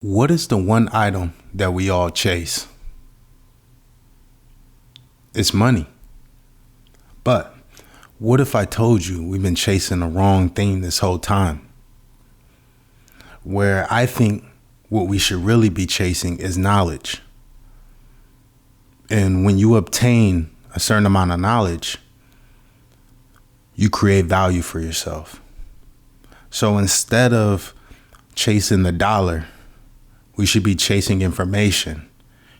What is the one item that we all chase? It's money. But what if I told you we've been chasing the wrong thing this whole time? Where I think what we should really be chasing is knowledge. And when you obtain a certain amount of knowledge, you create value for yourself. So instead of chasing the dollar, we should be chasing information,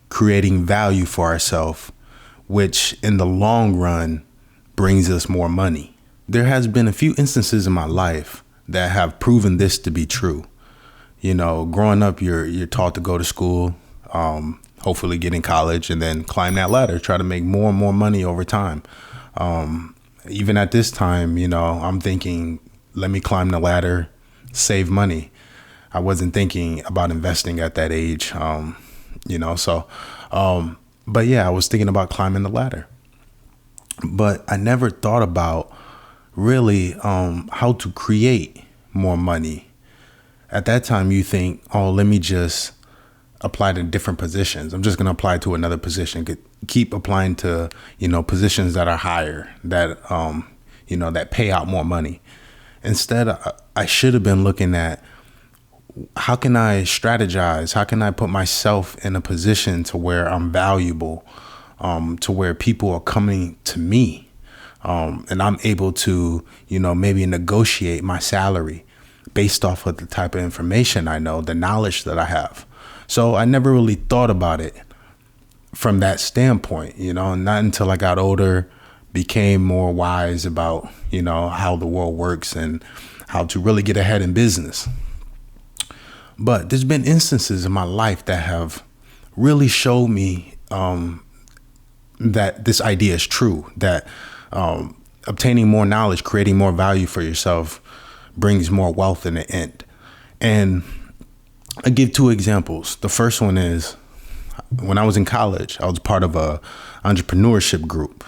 creating value for ourselves, which in the long run brings us more money. There has been a few instances in my life that have proven this to be true. You know, growing up, you're taught to go to school, hopefully get in college, and then climb that ladder, try to make more and more money over time. Even at this time, I'm thinking, let me climb the ladder, save money. I wasn't thinking about investing at that age, but yeah, I was thinking about climbing the ladder. But I never thought about really how to create more money. At that time, you think, oh, let me just apply to different positions. I'm just going to apply to another position. Keep applying to, positions that are higher, that, that pay out more money. Instead, I should have been looking at how can I strategize? How can I put myself in a position to where I'm valuable, to where people are coming to me, and I'm able to, maybe negotiate my salary based off of the type of information I know, the knowledge that I have. So I never really thought about it from that standpoint, not until I got older, became more wise about, how the world works and how to really get ahead in business. But there's been instances in my life that have really showed me that this idea is true, that obtaining more knowledge, creating more value for yourself brings more wealth in the end. And I give two examples. The first one is when I was in college, I was part of a entrepreneurship group,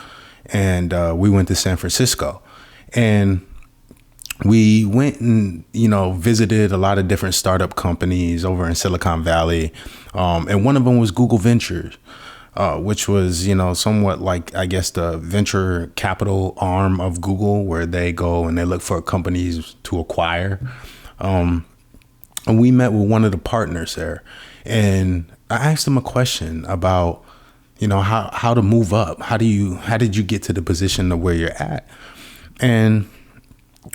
and we went to San Francisco, and we went and, visited a lot of different startup companies over in Silicon Valley. And one of them was Google Ventures, which was, somewhat like, I guess, the venture capital arm of Google, where they go and they look for companies to acquire. And we met with one of the partners there. And I asked him a question about, how to move up. How did you get to the position to where you're at? And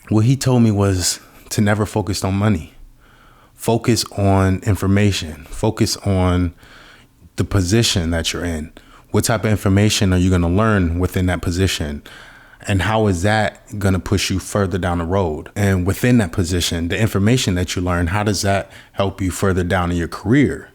what he told me was to never focus on money. Focus on information. Focus on the position that you're in. What type of information are you going to learn within that position? And how is that going to push you further down the road? And within that position, the information that you learn, how does that help you further down in your career?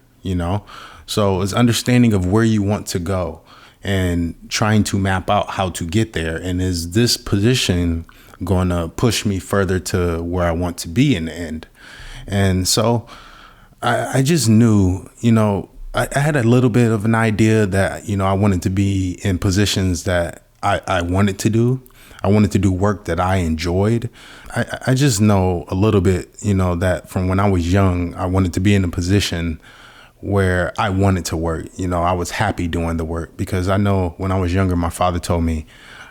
So it's understanding of where you want to go and trying to map out how to get there. And is this position going to push me further to where I want to be in the end? And so I just knew, I had a little bit of an idea that, I wanted to be in positions that I wanted to do. I wanted to do work that I enjoyed. I just know a little bit, that from when I was young, I wanted to be in a position where I wanted to work. I was happy doing the work, because I know when I was younger, my father told me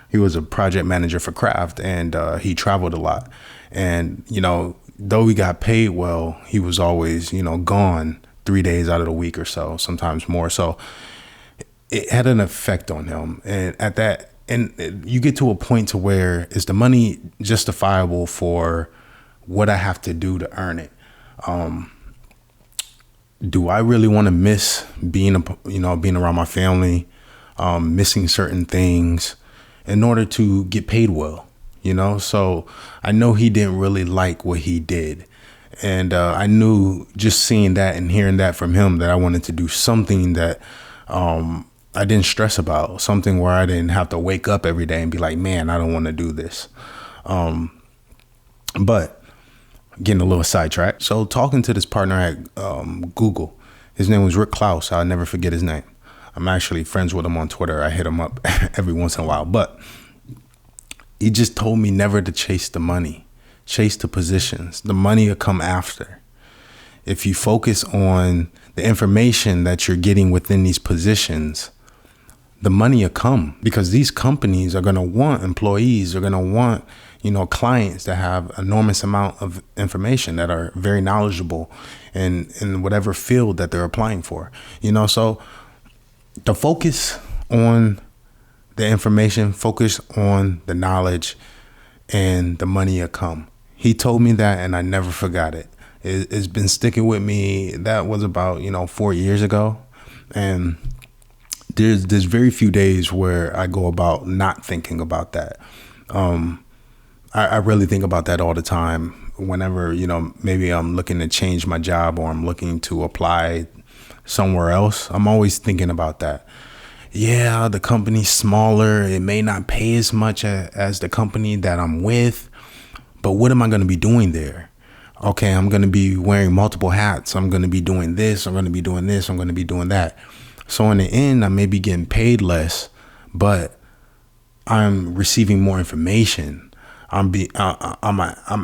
he was a project manager for Kraft, and he traveled a lot. And, though he got paid well, he was always, gone 3 days out of the week or so, sometimes more. So it had an effect on him. And you get to a point to where, is the money justifiable for what I have to do to earn it? Do I really want to miss being around my family, missing certain things in order to get paid well? So I know he didn't really like what he did. And I knew, just seeing that and hearing that from him, that I wanted to do something that I didn't stress about, something where I didn't have to wake up every day and be like, man, I don't want to do this. But getting a little sidetracked. So talking to this partner at Google, his name was Rick Klaus. I'll never forget his name. I'm actually friends with him on Twitter. I hit him up every once in a while. But he just told me never to chase the money, chase the positions. The money will come after. if you focus on the information that you're getting within these positions, the money will come, because these companies are going to want employees, are going to want, clients that have enormous amount of information, that are very knowledgeable in whatever field that they're applying for. So the focus on the information, focus on the knowledge, and the money will come. He told me that, and I never forgot it. It's been sticking with me. That was about 4 years ago, and there's very few days where I go about not thinking about that. I really think about that all the time. Whenever maybe I'm looking to change my job, or I'm looking to apply somewhere else, I'm always thinking about that. Yeah, the company's smaller. It may not pay as much as the company that I'm with, but what am I going to be doing there? Okay, I'm going to be wearing multiple hats. I'm going to be doing this. I'm going to be doing this. I'm going to be doing that. So in the end, I may be getting paid less, but I'm receiving more information. I'm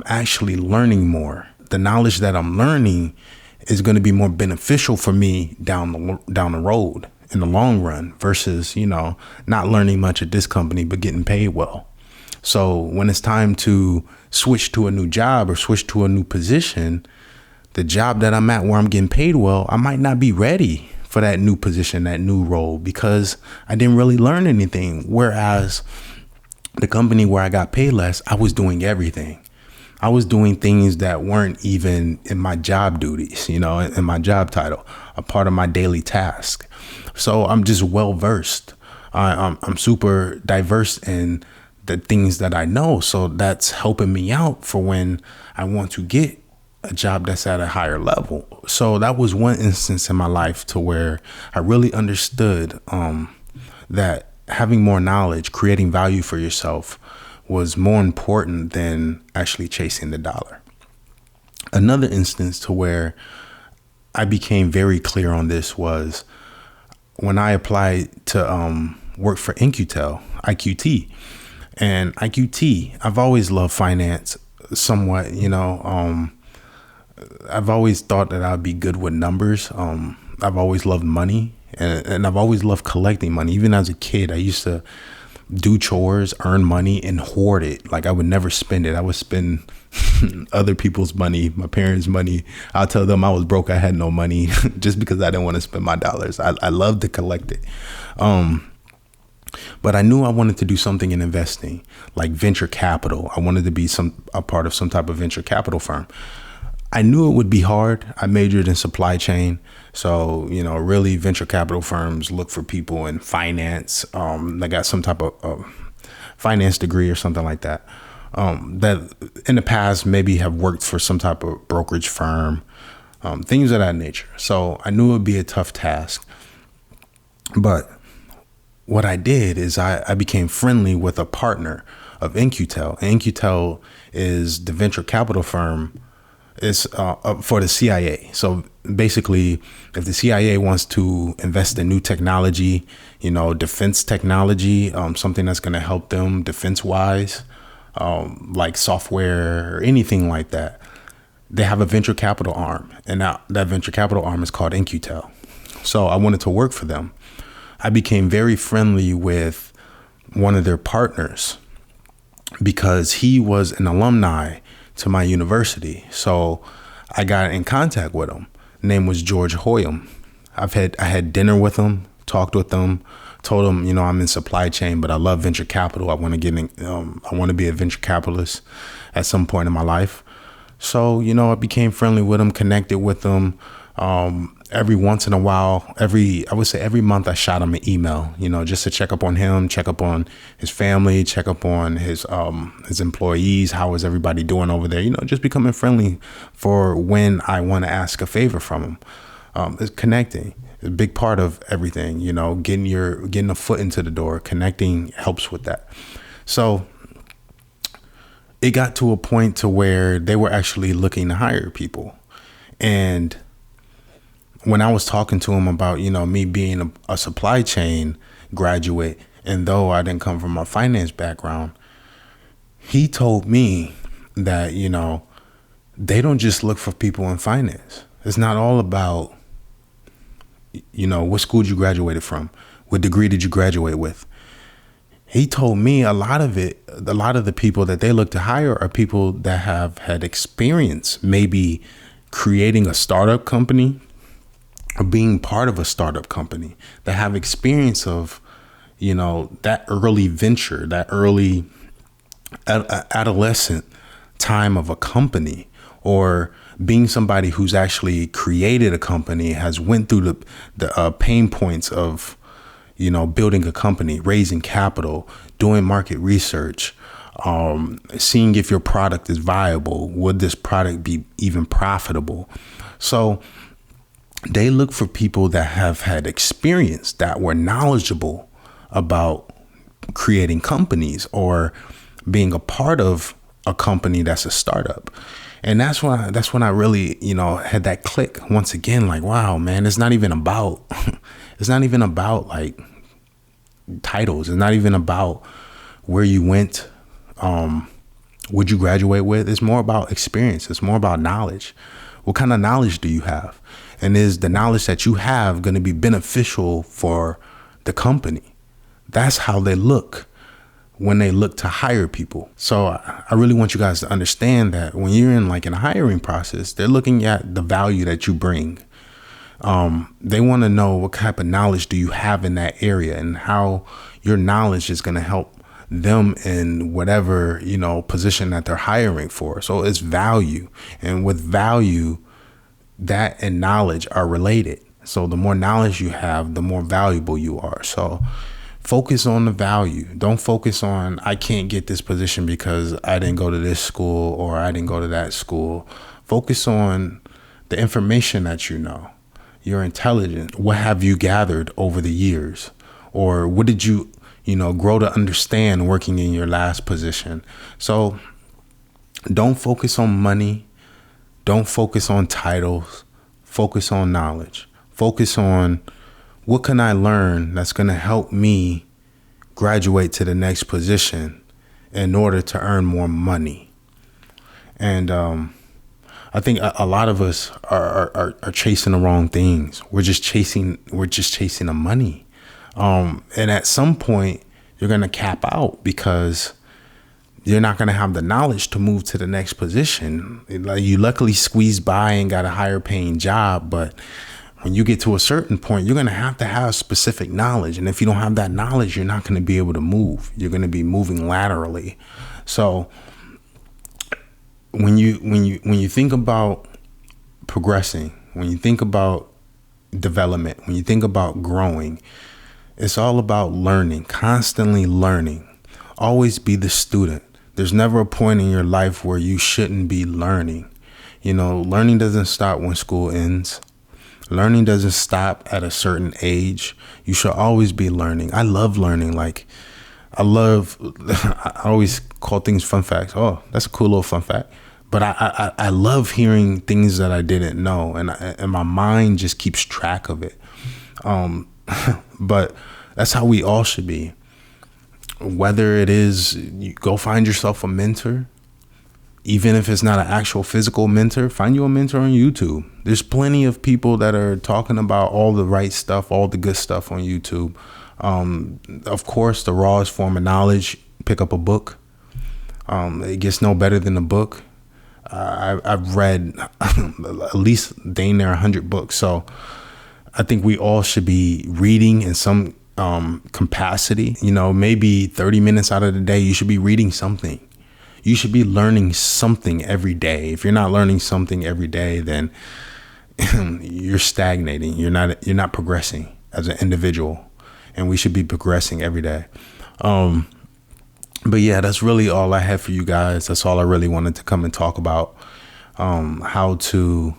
actually learning more. The knowledge that I'm learning is going to be more beneficial for me down the road, in the long run, versus, not learning much at this company, but getting paid well. So when it's time to switch to a new job or switch to a new position, the job that I'm at where I'm getting paid well, I might not be ready for that new position, that new role, because I didn't really learn anything. Whereas the company where I got paid less, I was doing everything. I was doing things that weren't even in my job duties, in my job title, a part of my daily task. So I'm just well versed. I'm super diverse in the things that I know. So that's helping me out for when I want to get a job that's at a higher level. So that was one instance in my life to where I really understood that having more knowledge, creating value for yourself, was more important than actually chasing the dollar. Another instance to where I became very clear on this was when I applied to work for IQT. And IQT, I've always loved finance somewhat, I've always thought that I'd be good with numbers. I've always loved money, and I've always loved collecting money. Even as a kid, I used to do chores, earn money, and hoard it. Like, I would never spend it. I would spend other people's money, my parents' money. I'll tell them I was broke, I had no money, just because I didn't want to spend my dollars. I love to collect it. But I knew I wanted to do something in investing, like venture capital. I wanted to be a part of some type of venture capital firm. I knew it would be hard. I majored in supply chain. So, really venture capital firms look for people in finance. They got some type of finance degree or something like that. That in the past maybe have worked for some type of brokerage firm, things of that nature. So I knew it would be a tough task. But what I did is I became friendly with a partner of InQtel. InQtel is the venture capital firm. It's for the CIA. So basically, if the CIA wants to invest in new technology, defense technology, something that's going to help them defense-wise, like software or anything like that, they have a venture capital arm. And that venture capital arm is called InQtel. So I wanted to work for them. I became very friendly with one of their partners because he was an alumni to my university. So I got in contact with him. Name was George Hoyam. I had dinner with him, talked with him, told him, I'm in supply chain, but I love venture capital. I want to get in, I want to be a venture capitalist at some point in my life. So, I became friendly with him, connected with him. Every once in a while, I would say every month I shot him an email, just to check up on him, check up on his family, check up on his employees. How is everybody doing over there? Just becoming friendly for when I want to ask a favor from him. It's connecting. It's a big part of everything, getting a foot into the door. Connecting helps with that. So it got to a point to where they were actually looking to hire people. And when I was talking to him about, me being a supply chain graduate, and though I didn't come from a finance background, he told me that, they don't just look for people in finance. It's not all about, what school you graduated from, what degree did you graduate with. He told me a lot of the people that they look to hire are people that have had experience, maybe creating a startup company or being part of a startup company, that have experience of, that early venture, that early adolescent time of a company, or being somebody who's actually created a company, has went through the pain points of, building a company, raising capital, doing market research, seeing if your product is viable. Would this product be even profitable? So they look for people that have had experience, that were knowledgeable about creating companies or being a part of a company that's a startup. And that's when I really, had that click once again, like, wow, man, it's not even about like titles. It's not even about where you went, what you graduate with. It's more about experience. It's more about knowledge. What kind of knowledge do you have? And is the knowledge that you have going to be beneficial for the company? That's how they look when they look to hire people. So I really want you guys to understand that when you're in a hiring process, they're looking at the value that you bring. They want to know what type of knowledge do you have in that area, and how your knowledge is going to help them in whatever, position that they're hiring for. So it's value. And with value, that and knowledge are related. So the more knowledge you have, the more valuable you are. So focus on the value. Don't focus on, I can't get this position because I didn't go to this school or I didn't go to that school. Focus on the information that you know. You're intelligent. What have you gathered over the years? Or what did you, grow to understand working in your last position? So don't focus on money. Don't focus on titles. Focus on knowledge. Focus on, what can I learn that's going to help me graduate to the next position in order to earn more money? And I think a lot of us are chasing the wrong things. We're just chasing the money. And at some point, you're going to cap out because you're not going to have the knowledge to move to the next position. You luckily squeezed by and got a higher paying job, but when you get to a certain point, you're going to have specific knowledge. And if you don't have that knowledge, you're not going to be able to move. You're going to be moving laterally. So when you think about progressing, when you think about development, when you think about growing, it's all about learning, constantly learning. Always be the student. There's never a point in your life where you shouldn't be learning. Learning doesn't stop when school ends. Learning doesn't stop at a certain age. You should always be learning. I love learning. I always call things fun facts. Oh, that's a cool little fun fact. But I love hearing things that I didn't know, and my mind just keeps track of it. But that's how we all should be. Whether it is you go find yourself a mentor, even if it's not an actual physical mentor, find you a mentor on YouTube. There's plenty of people that are talking about all the right stuff, all the good stuff on YouTube. Of course, the rawest form of knowledge, pick up a book. It gets no better than a book. I've read at least dang near 100 books. So I think we all should be reading in some capacity. Maybe 30 minutes out of the day, you should be reading something. You should be learning something every day. If you're not learning something every day, then you're stagnating. You're not progressing as an individual, and we should be progressing every day. But yeah, that's really all I have for you guys. That's all I really wanted to come and talk about, how to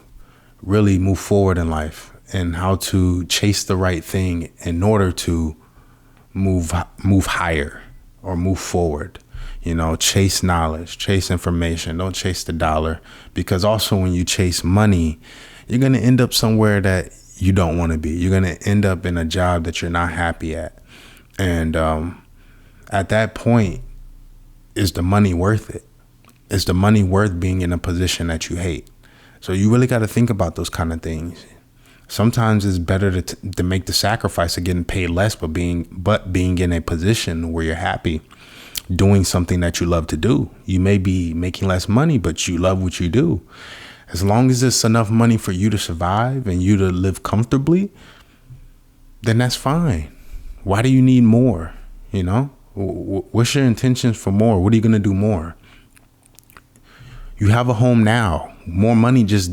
really move forward in life and how to chase the right thing in order to move higher or move forward. Chase knowledge, chase information. Don't chase the dollar, because also when you chase money, you're going to end up somewhere that you don't want to be. You're going to end up in a job that you're not happy at. And at that point, is the money worth it? Is the money worth being in a position that you hate? So you really got to think about those kind of things. Sometimes it's better to make the sacrifice of getting paid less, but being in a position where you're happy doing something that you love to do. You may be making less money, but you love what you do. As long as it's enough money for you to survive and you to live comfortably, then that's fine. Why do you need more? You know, what's your intentions for more? What are you going to do more? You have a home now. More money, just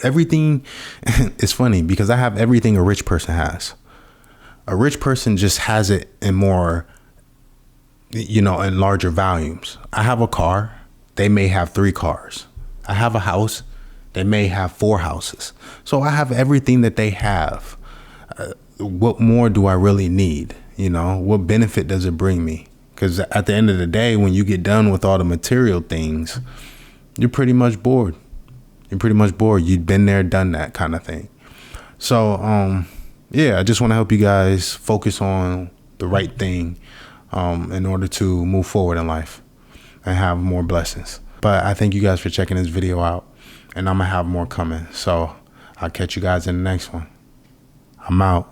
everything. It's funny because I have everything a rich person has. A rich person just has it in more, in larger volumes. I have a car. They may have 3 cars. I have a house. They may have 4 houses. So I have everything that they have. What more do I really need? What benefit does it bring me? Because at the end of the day, when you get done with all the material things, you're pretty much bored. You've been there, done that kind of thing. So, I just want to help you guys focus on the right thing in order to move forward in life and have more blessings. But I thank you guys for checking this video out, and I'm going to have more coming. So I'll catch you guys in the next one. I'm out.